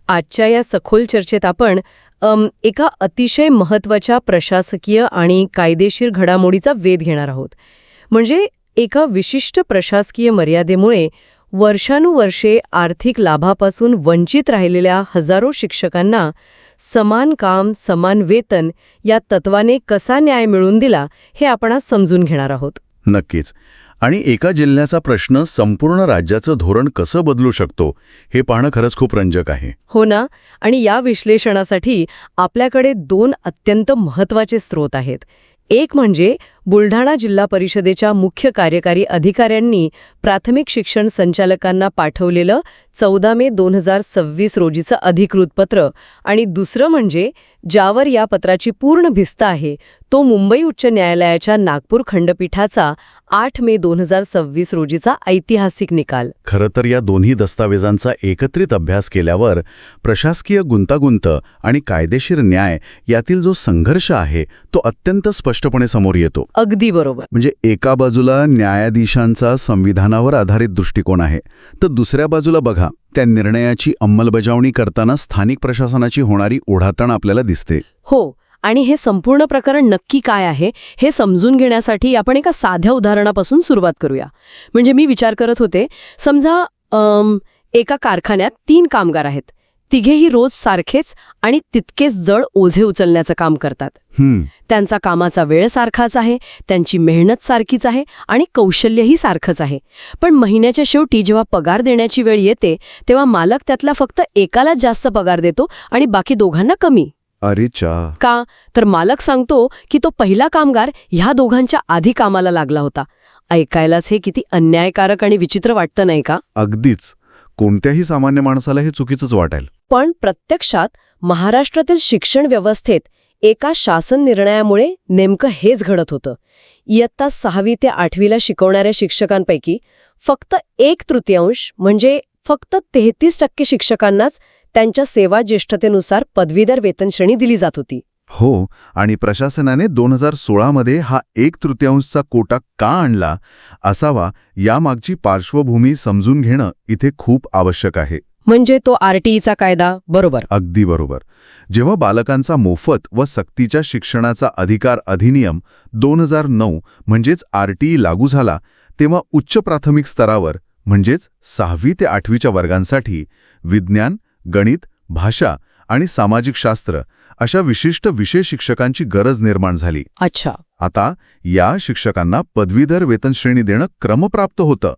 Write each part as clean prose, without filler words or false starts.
आजच्या या सखोल चर्चेत आपण एका अतिशय महत्त्वाच्या प्रशासकीय आणि कायदेशीर घडामोडीचा वेध घेणार आहोत. म्हणजे एका विशिष्ट प्रशासकीय मर्यादेमुळे वर्षानुवर्षे आर्थिक लाभापासून वंचित राहिलेल्या हजारो शिक्षकांना समान काम समान वेतन या तत्वाने कसा न्याय मिळवून दिला हे आपण आज समजून घेणार आहोत. नक्कीच. आणि एका जिल्ह्याचा प्रश्न संपूर्ण राज्याचं धोरण कसं बदलू शकतो हे पाहणं खरंच खूप रंजक आहे. हो ना. आणि या विश्लेषणासाठी आपल्याकडे 2 अत्यंत महत्त्वाचे स्रोत आहेत. एक म्हणजे बुलढाणा जिल्हा परिषदेच्या मुख्य कार्यकारी अधिकाऱ्यांनी प्राथमिक शिक्षण संचालकांना पाठवलेलं 14 मे 2026 रोजीचं अधिकृत पत्र, आणि दुसरं म्हणजे ज्यावर या पत्राची पूर्ण भिस्त आहे तो मुंबई उच्च न्यायालयाच्या नागपूर खंडपीठाचा 8 मे 2026 रोजीचा ऐतिहासिक निकाल. खरं तर या दोन्ही दस्तावेजांचा एकत्रित अभ्यास केल्यावर प्रशासकीय गुंतागुंत आणि कायदेशीर न्याय यातील जो संघर्ष आहे तो अत्यंत स्पष्टपणे समोर येतो. अगदी बरोबर. म्हणजे एका बाजूला न्यायाधीशांचा संविधानावर आधारित दृष्टिकोन आहे, तर दुसऱ्या बाजूला बघा त्या निर्णयाची अंमलबजावणी करताना स्थानिक प्रशासनाची होणारी ओढाताण आपल्याला दिसते. हो. आणि हे संपूर्ण प्रकरण नक्की काय आहे हे समजून घेण्यासाठी आपण एका साध्या उदाहरणापासून सुरुवात करूया. म्हणजे मी विचार करत होते, समजा एका कारखान्यात 3 कामगार आहेत. तिघेही रोज सारखेच आणि तितकेच जड ओझे उचलण्याचं काम करतात. त्यांचा कामाचा वेळ सारखाच आहे, त्यांची मेहनत सारखीच आहे आणि कौशल्यही सारखंच आहे. पण महिन्याच्या शेवटी जेव्हा पगार देण्याची वेळ येते तेव्हा मालक त्यातला फक्त एकालाच जास्त पगार देतो आणि बाकी दोघांना कमी. अरेच्या. का? तर मालक सांगतो की तो पहिला कामगार ह्या दोघांच्या आधी कामाला लागला होता. ऐकायलाच हे किती अन्यायकारक आणि विचित्र वाटतं, नाही का? अगदीच. कोणत्याही सामान्य माणसाला हे चुकीचंच वाटेल. पण प्रत्यक्षात महाराष्ट्रातील शिक्षण व्यवस्थेत एका शासन निर्णयामुळे नेमकं हेच घडत होतं. इयत्ता 6वी ते 8वीला शिकवणाऱ्या शिक्षकांपैकी फक्त 1/3 म्हणजे फक्त 33% शिक्षकांनाच त्यांच्या सेवा ज्येष्ठतेनुसार पदवीधर वेतनश्रेणी दिली जात होती. हो. आणि प्रशासनाने 2016 मध्ये हा 1/3चा कोटा का आणला असावा यामागची पार्श्वभूमी समजून घेणं इथे खूप आवश्यक आहे. म्हणजे तो RTIचा कायदा. बरोबर. अगदी बरोबर. जेव्हा बालकांचा मोफत व सक्तीच्या शिक्षणाचा अधिकार अधिनियम 2009 म्हणजेच RTI लागू झाला, तेव्हा उच्च प्राथमिक स्तरावर म्हणजेच 6वी ते 8वीच्या वर्गांसाठी विज्ञान, गणित, भाषा आणि सामाजिक शास्त्र अशा विशिष्ट विषय शिक्षकांची गरज निर्माण झाली. अच्छा. आता या शिक्षकांना पदवीधर वेतनश्रेणी देणं क्रमप्राप्त होतं.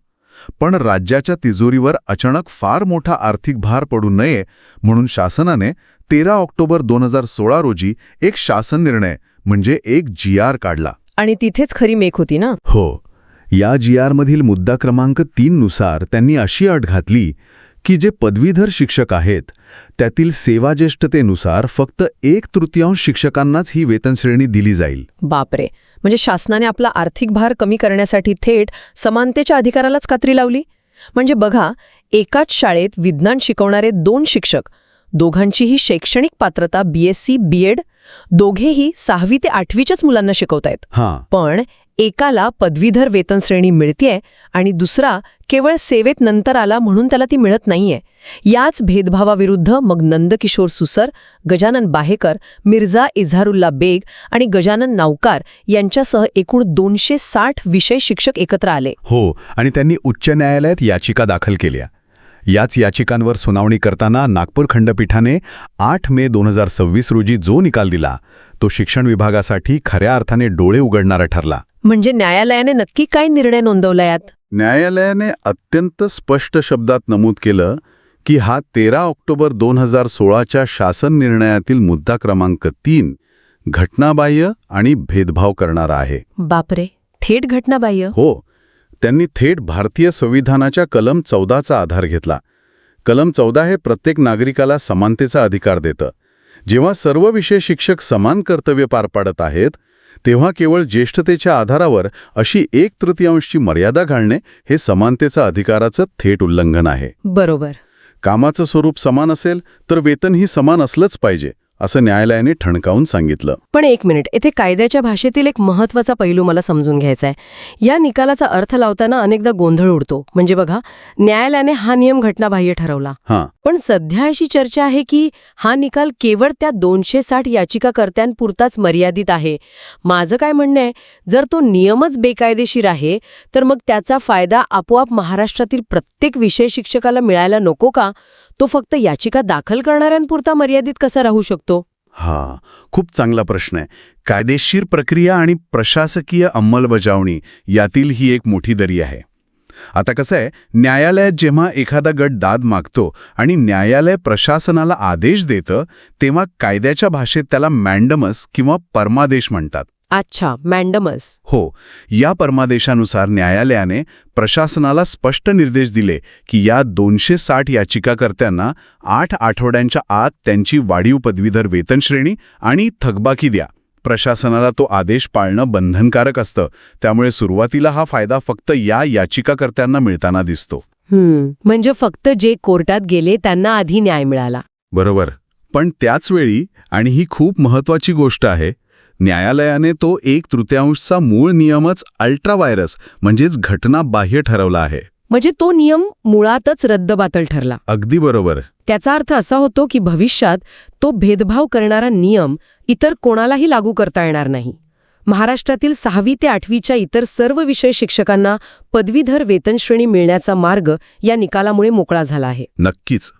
पण राज्याच्या तिजोरीवर अचानक फार मोठा आर्थिक भार पडू नये म्हणून शासनाने 13 ऑक्टोबर 2016 रोजी एक शासन निर्णय म्हणजे एक GR काढला. आणि तिथेच खरी मेख होती ना? हो. या GR मधील मुद्दा क्रमांक 3 नुसार त्यांनी अशी अट घातली की जे पदवीधर शिक्षक आहेत त्यातील सेवाज्येष्ठतेनुसार फक्त 1/3 शिक्षकांनाच ही वेतनश्रेणी दिली जाईल. बापरे. म्हणजे शासनाने आपला आर्थिक भार कमी करण्यासाठी थेट समानतेच्या अधिकारालाच कात्री लावली. म्हणजे बघा, एकाच शाळेत विज्ञान शिकवणारे 2 शिक्षक, दोघांचीही शैक्षणिक पात्रता BSc BEd, दोघेही 6वी ते 8वीच्याच मुलांना शिकवतायत. पण एकाला पदवीधर वेतनश्रेणी मिळतेय आणि दुसरा केवळ सेवेत नंतर आला म्हणून त्याला ती मिळत नाहीये. याच भेदभावाविरुद्ध मग नंदकिशोर सुसर, गजानन बाहेकर, मिर्झा इझारुल्ला बेग आणि गजानन नावकार यांच्यासह एकूण 260 विषय शिक्षक एकत्र आले. हो. आणि त्यांनी उच्च न्यायालयात याचिका दाखल केल्या. याच याचिकांवर सुनावणी करताना नागपूर खंडपीठाने 8 मे 2026 रोजी जो निकाल दिला तो शिक्षण विभागासाठी खऱ्या अर्थाने डोळे उघडणारा ठरला. म्हणजे न्यायालयाने नक्की काय निर्णय नोंदवला यात? न्यायालयाने अत्यंत स्पष्ट शब्दात नमूद केलं की हा 13 ऑक्टोबर 2016च्या शासन निर्णयातील मुद्दा क्रमांक 3 घटनाबाह्य आणि भेदभाव करणारा आहे. बापरे. थेट घटनाबाह्य? हो. त्यांनी थेट भारतीय संविधानाच्या कलम 14चा आधार घेतला. कलम 14 हे प्रत्येक नागरिकाला समानतेचा अधिकार देतं. जेव्हा सर्व विषय शिक्षक समान कर्तव्य पार पाडत आहेत तेव्हा केवळ ज्येष्ठतेच्या आधारावर अशी 1/3ची मर्यादा घालणे हे समानतेचा अधिकाराचं थेट उल्लंघन आहे. बरोबर. कामाचं स्वरूप समान असेल तर वेतनही समान असलंच पाहिजे असं न्यायालयाने ठणकावून सांगितलं. पण एक मिनिट, इथे कायद्याच्या भाषेतील एक महत्त्वाचा पैलू मला समजून घ्यायचा आहे. या निकालाचा अर्थ लावताना अनेकदा गोंधळ उडतो. म्हणजे बघा, न्यायालयाने हा नियम घटनाबाह्य ठरवला, हां, पण सध्या अशी चर्चा आहे की हा निकाल केवळ त्या 260 याचिकाकर्त्यांपुरताच मर्यादित आहे. माझं काय म्हणणं आहे, जर तो नियमच बेकायदेशीर आहे तर मग त्याचा फायदा आपोआप महाराष्ट्रातील प्रत्येक विषय शिक्षकाला मिळायला नको का? तो फक्त याचिका दाखल करणाऱ्यांपुरता मर्यादित कसा राहू शकतो? हां, खूप चांगला प्रश्न आहे. कायदेशीर प्रक्रिया आणि प्रशासकीय अंमलबजावणी यातील ही एक मोठी दरी आहे. आता कसं आहे, न्यायालयात जेव्हा एखादा गट दाद मागतो आणि न्यायालय प्रशासनाला आदेश देतं, तेव्हा कायद्याच्या भाषेत त्याला मॅन्डमस किंवा परमादेश म्हणतात. अच्छा, मॅन्डमस. हो, या परमादेशानुसार न्यायालयाने प्रशासनाला स्पष्ट निर्देश दिले की या 260 याचिकाकर्त्यांना 8 आठवड्यांच्या आत त्यांची वाढीव पदवीधर वेतनश्रेणी आणि थकबाकी द्या. प्रशासनाला तो आदेश पाळणं बंधनकारक असतं, त्यामुळे सुरुवातीला हा फायदा फक्त या याचिकाकर्त्यांना मिळताना दिसतो. म्हणजे फक्त जे कोर्टात गेले त्यांना आधी न्याय मिळाला. बरोबर. पण त्याचवेळी, आणि ही खूप महत्वाची गोष्ट आहे, न्यायालयाने तो 1/3 मूळ नियमच अल्ट्रावायरस म्हणजेच घटनाबाह्य ठरवला आहे. म्हणजे तो नियम मुळातच रद्दबातल ठरला. अगदी बरोबर. त्याचा अर्थ असा होतो की भविष्यात तो भेदभाव करणारा नियम इतर कोणालाही लागू करता येणार नाही. महाराष्ट्रातील 6वी ते 8वीच्या इतर सर्व विषय शिक्षकांना पदवीधर वेतनश्रेणी मिळण्याचा मार्ग या निकालामुळे मोकळा झाला आहे. नक्कीच.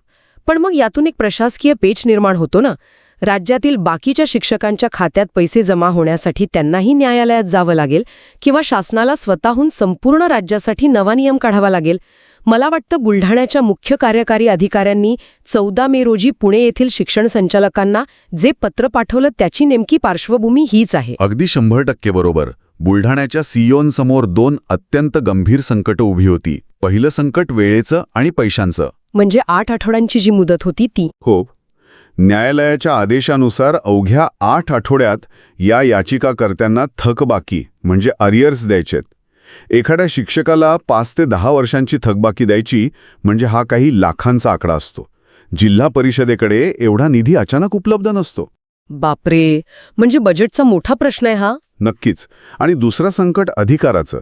पण मग यातून एक प्रशासकीय पेच निर्माण होतो ना. राज्यातील बाकीच्या शिक्षकांच्या खात्यात पैसे जमा होण्यासाठी त्यांनाही न्यायालयात जावं लागेल किंवा शासनाला स्वतःहून संपूर्ण राज्यासाठी नवा नियम काढावा लागेल. मला वाटतं बुलढाण्याच्या मुख्य कार्यकारी अधिकाऱ्यांनी 14 मे रोजी पुणे येथील शिक्षण संचालकांना जे पत्र पाठवलं त्याची नेमकी पार्श्वभूमी हीच आहे. अगदी 100% बरोबर. बुलढाण्याच्या सीओंसमोर 2 अत्यंत गंभीर संकटं उभी होती. पहिलं संकट वेळेचं आणि पैशांचं. म्हणजे 8 आठवड्यांची जी मुदत होती ती. हो. न्यायालयाच्या आदेशानुसार अवघ्या 8 आठवड्यात या याचिकाकर्त्यांना थकबाकी म्हणजे अरियर्स द्यायचेत. एखाद्या शिक्षकाला 5 ते 10 वर्षांची थकबाकी द्यायची म्हणजे हा काही लाखांचा आकडा असतो. जिल्हा परिषदेकडे एवढा निधी अचानक उपलब्ध नसतो. बापरे, म्हणजे बजेटचा मोठा प्रश्न आहे हा. नक्कीच. आणि दुसरं संकट अधिकाराचं.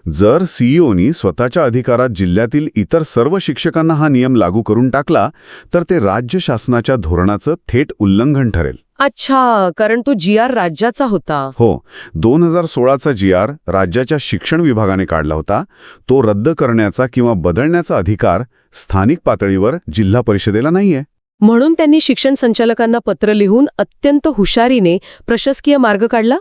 जर सीईओनी स्वतःच्या अधिकारात जिल्ह्यातील इतर सर्व शिक्षकांना हा नियम लागू करून टाकला तर ते राज्य शासनाच्या धोरणाचं थेट उल्लंघन ठरेल. अच्छा, कारण तो GR राज्याचा होता. हो, 2016चा GR राज्याच्या शिक्षण विभागाने काढला होता. तो रद्द करण्याचा किंवा बदलण्याचा अधिकार स्थानिक पातळीवर जिल्हा परिषदेला नाहीये. म्हणून त्यांनी शिक्षण संचालकांना पत्र लिहून अत्यंत हुशारीने प्रशासकीय मार्ग काढला.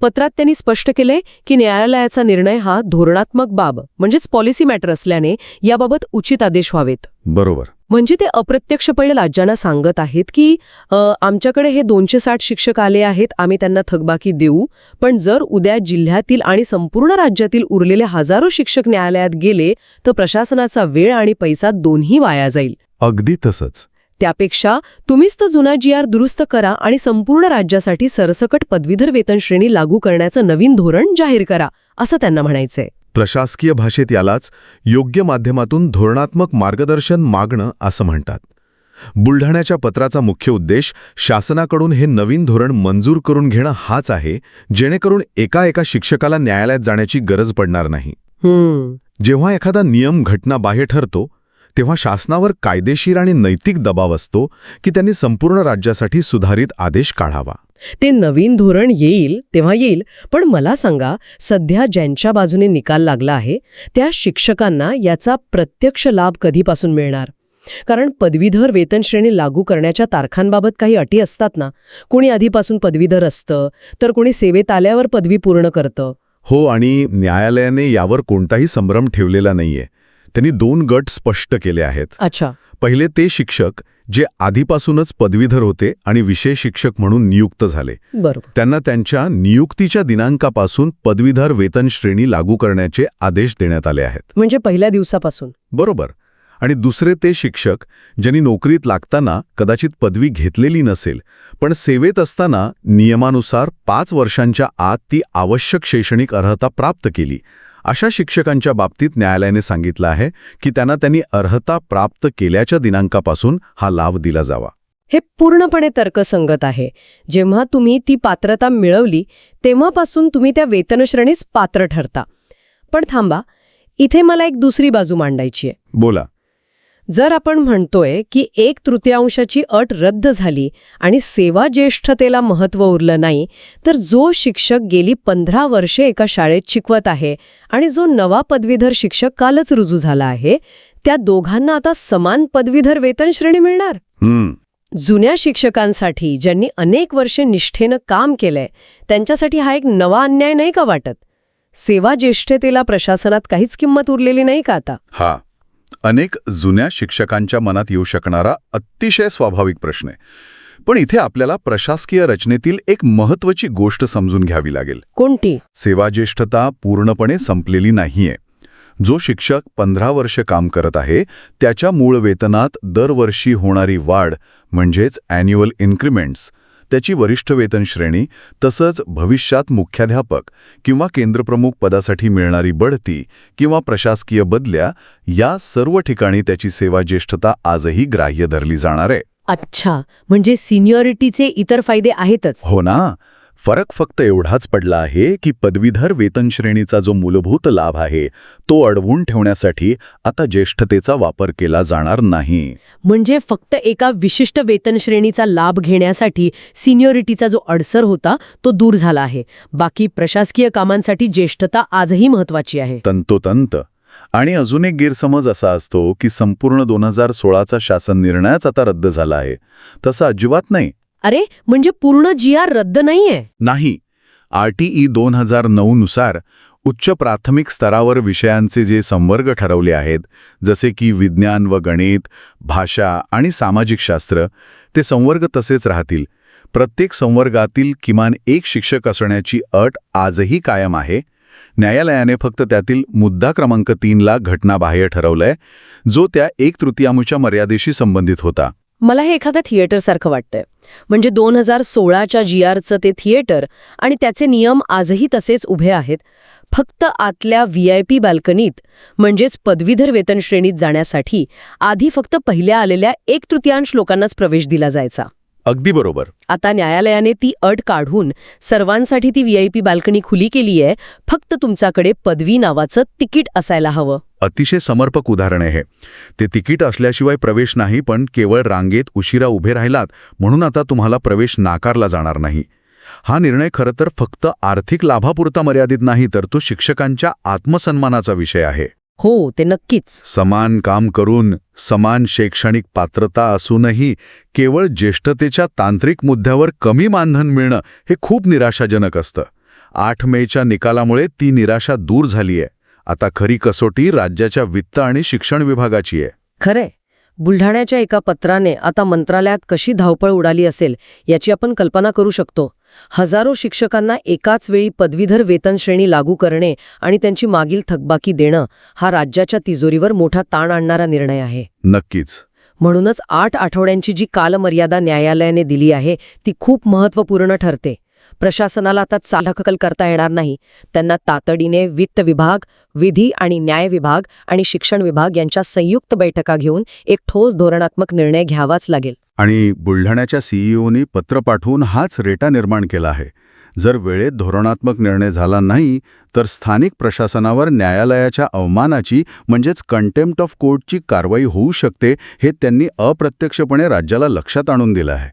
पत्रात त्यांनी स्पष्ट केले की न्यायालयाचा निर्णय हा धोरणात्मक बाब म्हणजेच पॉलिसी मॅटर असल्याने याबाबत उचित आदेश व्हावेत. बरोबर. म्हणजे ते अप्रत्यक्षपणे राज्यांना सांगत आहेत की आमच्याकडे हे 260 शिक्षक आले आहेत, आम्ही त्यांना थकबाकी देऊ, पण जर उद्या जिल्ह्यातील आणि संपूर्ण राज्यातील उरलेले हजारो शिक्षक न्यायालयात गेले तर प्रशासनाचा वेळ आणि पैसा दोन्ही वाया जाईल. अगदी तसंच. त्यापेक्षा तुम्हीच तो जुना GR दुरुस्त करा आणि संपूर्ण राज्यासाठी सरसकट पदवीधर वेतनश्रेणी लागू करण्याचं नवीन धोरण जाहीर करा, असं त्यांना म्हणायचंय. प्रशासकीय भाषेत यालाच योग्य माध्यमातून धोरणात्मक मार्गदर्शन मागणं असं म्हणतात. बुलढाण्याच्या पत्राचा मुख्य उद्देश शासनाकडून हे नवीन धोरण मंजूर करून घेणं हाच आहे, जेणेकरून एका शिक्षकाला न्यायालयात जाण्याची गरज पडणार नाही. जेव्हा एखादा नियम घटनाबाह्य ठरतो तेव्हा शासनावर कायदेशीर आणि नैतिक दबाव असतो की त्यांनी संपूर्ण राज्यासाठी सुधारित आदेश काढावा. ते नवीन धोरण येईल तेव्हा येईल, पण मला सांगा, सध्या ज्यांच्या बाजूने निकाल लागला आहे त्या शिक्षकांना याचा प्रत्यक्ष लाभ कधीपासून मिळणार? कारण पदवीधर वेतनश्रेणी लागू करण्याच्या तारखांबाबत काही अटी असतात ना. कोणी आधीपासून पदवीधर असतं तर कोणी सेवेत आल्यावर पदवी पूर्ण करतं. हो, आणि न्यायालयाने यावर कोणताही संभ्रम ठेवलेला नाहीये. त्यांनी 2 गट स्पष्ट केले आहेत. अच्छा. पहिले ते शिक्षक जे आधीपासूनच पदवीधर होते आणि विषय शिक्षक म्हणून नियुक्त झाले. बरोबर. त्यांना त्यांच्या नियुक्तीच्या दिनांकापासून पदवीधर वेतन श्रेणी लागू करण्याचे आदेश देण्यात आले आहेत. म्हणजे पहिल्या दिवसापासून. बरोबर. आणि दुसरे ते शिक्षक ज्यांनी नोकरीत लागताना कदाचित पदवी घेतलेली नसेल, पण सेवेत असताना नियमानुसार 5 वर्षांच्या आत ती आवश्यक शैक्षणिक अर्हता प्राप्त केली. अशा शिक्षकांच्या बाबतीत न्यायालयाने सांगितलं आहे की त्यांनी अर्हता प्राप्त केल्याच्या दिनांकापासून हा लाभ दिला जावा. हे पूर्णपणे तर्कसंगत आहे. जेव्हा तुम्ही ती पात्रता मिळवली तेव्हापासून तुम्ही त्या वेतनश्रेणीस पात्र ठरता. पण थांबा, इथे मला एक दुसरी बाजू मांडायची आहे. बोला. जर आपण म्हणतोय की 1/3 अट रद्द झाली आणि सेवा ज्येष्ठतेला महत्त्व उरलं नाही, तर जो शिक्षक गेली 15 वर्षे एका शाळेत शिकवत आहे आणि जो नवा पदवीधर शिक्षक कालच रुजू झाला आहे, त्या दोघांना आता समान पदवीधर वेतन श्रेणी मिळणार. जुन्या शिक्षकांसाठी, ज्यांनी अनेक वर्षे निष्ठेनं काम केलंय, त्यांच्यासाठी हा एक नवा अन्याय नाही का वाटत? सेवा ज्येष्ठतेला प्रशासनात काहीच किंमत उरलेली नाही का आता? हा अनेक जुन्या शिक्षकांच्या मनात येऊ शकणारा अतिशय स्वाभाविक प्रश्न आहे. पण इथे आपल्याला प्रशासकीय रचनेतील एक महत्त्वाची गोष्ट समजून घ्यावी लागेल. कोणती? सेवाज्येष्ठता पूर्णपणे संपलेली नाहीये. जो शिक्षक 15 वर्ष काम करत आहे त्याच्या मूळ वेतनात दरवर्षी होणारी वाढ म्हणजेच ॲन्युअल इन्क्रिमेंट्स, त्याची वरिष्ठ वेतन श्रेणी, तसंच भविष्यात मुख्याध्यापक किंवा केंद्रप्रमुख पदासाठी मिळणारी बढती किंवा प्रशासकीय बदल्या, या सर्व ठिकाणी त्याची सेवाज्येष्ठता आजही ग्राह्य धरली जाणार आहे. अच्छा, म्हणजे सिनियरिटीचे इतर फायदे आहेतच. हो ना. फरक फक्त एवढाच पडला आहे की पदवीधर वेतन श्रेणीचा जो मूलभूत लाभ आहे तो अडवून ठेवण्यासाठी आता ज्येष्ठतेचा वापर केला जाणार नाही. म्हणजे फक्त एका विशिष्ट वेतन श्रेणीचा लाभ घेण्यासाठी सिनियरिटीचा जो अडसर होता तो दूर झाला आहे. बाकी प्रशासकीय कामांसाठी ज्येष्ठता आजही महत्वाची आहे. तंतोतंत. आणि अजून एक गैरसमज असा असतो की संपूर्ण 2016चा शासन निर्णयच आता रद्द झाला आहे. तसं अजिबात नाही. अरे, म्हणजे पूर्ण GR रद्द नाहीये? नाही. RTE 2009 नुसार उच्च प्राथमिक स्तरावर विषयांचे जे संवर्ग ठरवले आहेत, जसे की विज्ञान व गणित, भाषा आणि सामाजिक शास्त्र, ते संवर्ग तसेच राहतील. प्रत्येक संवर्गातील किमान एक शिक्षक असण्याची अट आजही कायम आहे. न्यायालयाने फक्त त्यातील मुद्दा क्रमांक 3ला घटनाबाह्य ठरवलंय, जो त्या 1/3 मर्यादेशी संबंधित होता. मला हे एखाद्या थिएटरसारखं वाटतंय. म्हणजे 2016च्या GRचं ते थिएटर आणि त्याचे नियम आजही तसेच उभे आहेत. फक्त आतल्या VIP बाल्कनीत, म्हणजेच पदवीधर वेतन श्रेणीत जाण्यासाठी आधी फक्त पहिल्या आलेल्या 1/3 लोकांनाच प्रवेश दिला जायचा. अगदी बरोबर. आता न्यायालयाने ती अट काढून सर्वांसाठी ती VIP बाल्कनी खुली केली आहे. फक्त तुमच्याकडे पदवी नावाचं तिकीट असायला हवं. अतिशय समर्पक उदाहरण आहे. ते तिकीट असल्याशिवाय प्रवेश नाही, पण केवळ रांगेत उशिरा उभे राहिलात म्हणून आता तुम्हाला प्रवेश नाकारला जाणार नाही. हा निर्णय खरं तर फक्त आर्थिक लाभापुरता मर्यादित नाही, तर तो शिक्षकांच्या आत्मसन्मानाचा विषय आहे. हो, ते नक्कीच. समान काम करून समान शैक्षणिक पात्रता असूनही केवळ ज्येष्ठतेच्या तांत्रिक मुद्द्यावर कमी मानधन मिळणं हे खूप निराशाजनक असतं. 8 मेच्या निकालामुळे ती निराशा दूर झाली आहे. आता खरी कसोटी राज्याच्या वित्त आणि शिक्षण विभागाची आहे. खरंय. बुलढाण्याच्या एका पत्राने आता मंत्रालयात कशी धावपळ उडाली असेल याची आपण कल्पना करू शकतो. हजारो शिक्षकांना एकाच वेळी पदवीधर वेतन श्रेणी लागू करणे आणि त्यांची मागील थकबाकी देणं हा राज्याच्या तिजोरीवर मोठा ताण आणणारा निर्णय आहे. नक्कीच. म्हणूनच 8 आठवड्यांची जी कालमर्यादा न्यायालयाने दिली आहे ती खूप महत्त्वपूर्ण ठरते. प्रशासनाला आता चालढकल करता येणार नाही. त्यांना तातडीने वित्त विभाग, विधी आणि न्याय विभाग आणि शिक्षण विभाग यांच्या संयुक्त बैठका घेऊन एक ठोस धोरणात्मक निर्णय घ्यावाच लागेल. आणि बुलढाण्याच्या CEOनी पत्र पाठवून हाच रेटा निर्माण केला आहे. जर वेळेत धोरणात्मक निर्णय झाला नाही तर स्थानिक प्रशासनावर न्यायालयाच्या अवमानाची म्हणजेच कंटेम्प्ट ऑफ कोर्टची कारवाई होऊ शकते, हे त्यांनी अप्रत्यक्षपणे राज्याला लक्षात आणून दिलं आहे.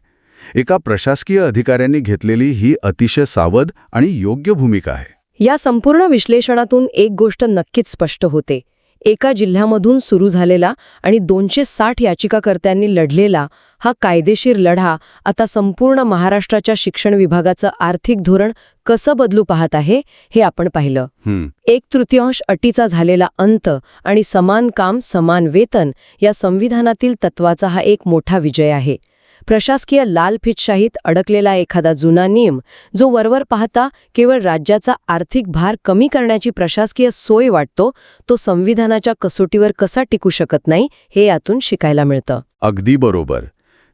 एका प्रशासकीय अधिकाऱ्यांनी घेतलेली ही अतिशय सावध आणि योग्य भूमिका आहे. या संपूर्ण विश्लेषणातून एक गोष्ट नक्कीच स्पष्ट होते. एका जिल्ह्यामधून सुरू झालेला आणि 260 याचिकाकर्त्यांनी लढलेला हा कायदेशीर लढा आता संपूर्ण महाराष्ट्राच्या शिक्षण विभागाचं आर्थिक धोरण कसं बदलू पाहत आहे हे आपण पाहिलं. 1/3 अटीचा झालेला अंत आणि समान काम समान वेतन या संविधानातील तत्वाचा हा एक मोठा विजय आहे. प्रशासकीय लालफितशाहीत अडकलेला एखादा जुना नियम, जो वरवर पाहता केवळ राज्याचा आर्थिक भार कमी करण्याची प्रशासकीय सोय वाटतो, तो संविधानाच्या कसोटीवर कसा टिकू शकत नाही हे यातून शिकायला मिळतं. अगदी बरोबर.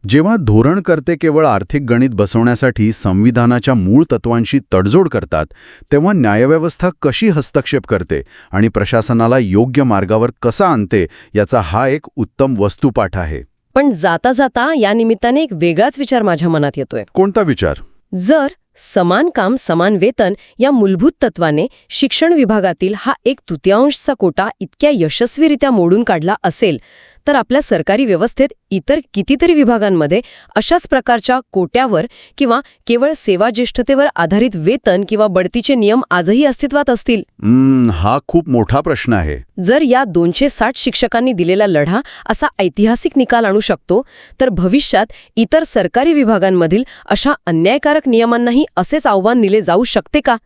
जेव्हा धोरणकर्ते केवळ आर्थिक गणित बसवण्यासाठी संविधानाच्या मूळ तत्वांशी तडजोड करतात, तेव्हा न्यायव्यवस्था कशी हस्तक्षेप करते आणि प्रशासनाला योग्य मार्गावर कसा आणते याचा हा एक उत्तम वस्तुपाठ आहे. पण जाता जाता या निमित्ताने एक वेगळाच विचार माझ्या मनात येतोय. कोणता विचार? जर समान काम समान वेतन या मूलभूत तत्वाने शिक्षण विभागातील हा 1/3चा कोटा इतक्या यशस्वीरित्या मोडून काढला असेल तर आपल्या सरकारी व्यवस्थेत इतर कितीतरी विभागांमध्ये अशाच प्रकारच्या कोट्यावर किंवा केवळ सेवाज्येष्ठतेवर आधारित वेतन किंवा बढतीचे नियम आजही अस्तित्वात असतील. हा खूप मोठा प्रश्न आहे. जर या 260 शिक्षकांनी दिलेला लढा असा ऐतिहासिक निकाल आणू शकतो तर भविष्यात इतर सरकारी विभागांमधील अशा अन्यायकारक नियमांनाही असेच आव्हान दिले जाऊ शकते का?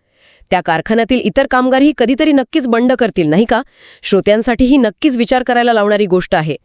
त्या कारखान्यातील इतर कामगारही कधीतरी नक्कीच बंड करतील, नाही का? श्रोत्यांसाठी ही नक्कीच विचार करायला लावणारी गोष्ट आहे.